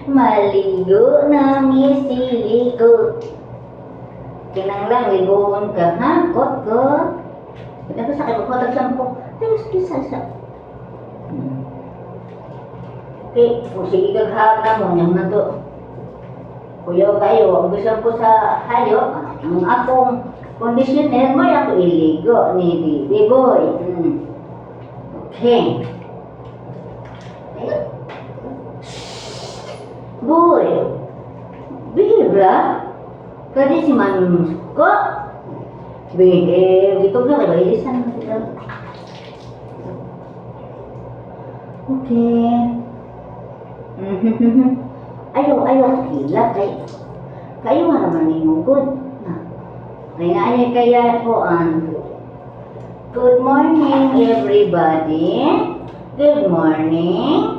Maligo na misiliko. Kinanglang ligoon ka, ha? Kot. Ito ko sakit ko tagsampo. Ayos kisa sa. Okay, kung sige kaghap na mo, niyang na to. Kuya kayo, ang gusto ko sa hayo, ang akong conditioner mo, ako iligo ni Bibi Boy. Okay. Boy, bihira. Kadi si Manus ko. Behave, dito na kayo, ilisan mo sila. Okay. Ayaw, hilap kayo nga naman nimugod. Kaya kaya po good morning everybody. Good morning.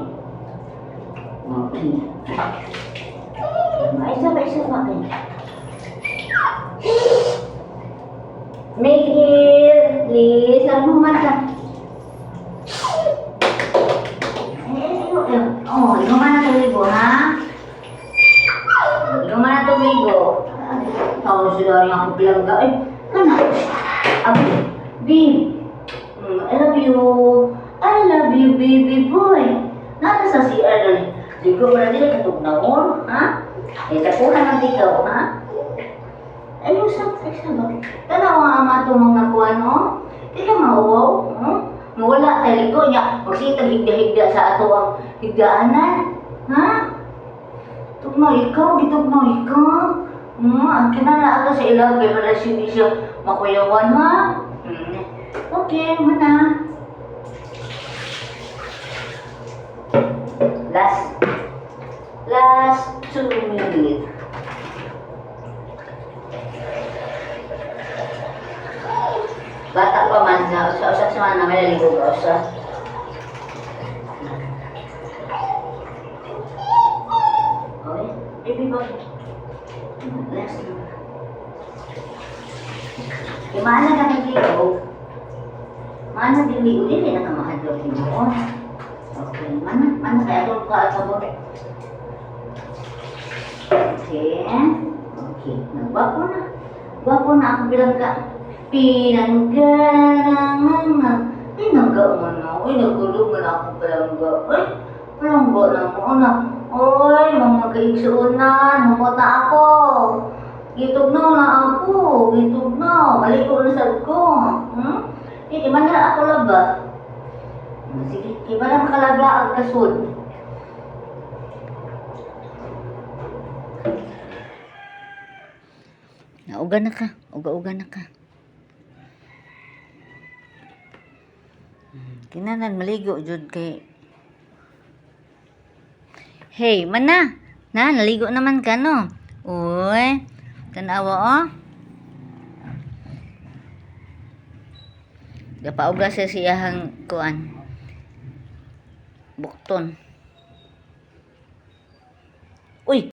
Okay. Isa ba kayo? Miguel, please, ano mata? Lumayan na tuligo, ha? Lumayan na tuligo. Tawa sila yung akong pilangga. Ay, ano? Babe, I love you, baby boy. Nata sa CR na ni. Ligo mo na nila katugnaon, ha? Tapuhan ang tikaw, ha? Ay, usap ba? Tanaw nga ama itong mga kuwan, no? Di ka mauwaw, no? Mawala tayo ko niya. Magsitag higda-higda sa ato ang higdaanan. Ha? Tugnaw ikaw. Ang kinala ako sa ilaw kaya pala siya makuyawan, ha? Okay, muna. Last 2 minutes. Bata pa man na, usap sa mga naliligo ka, usap. Okay, baby boy. Last na. Mana ka nagligo? Mana nagligo din, hindi na kamahadlog mo. Okay, mana kaya ito ka at sabot. Okay, nagwapo na ako bilang ka. Pinanggalangan. Pinangga mo na. Uy, nagulog mo na akong palangga. Uy, palangga na mo na. Uy, mga kaigsuunan. Humota ako. Gitugnaw na ako. Maliko na sa ko. Di man na ako laba. Sige, di ba na makalaba ang kasod? Uga na ka. Kinanan maligo jud kay. Hey, mana? Naligo naman ka no. Uy, tanawa oh. Gapauga sa siyahang kuan. Bukton. Uy.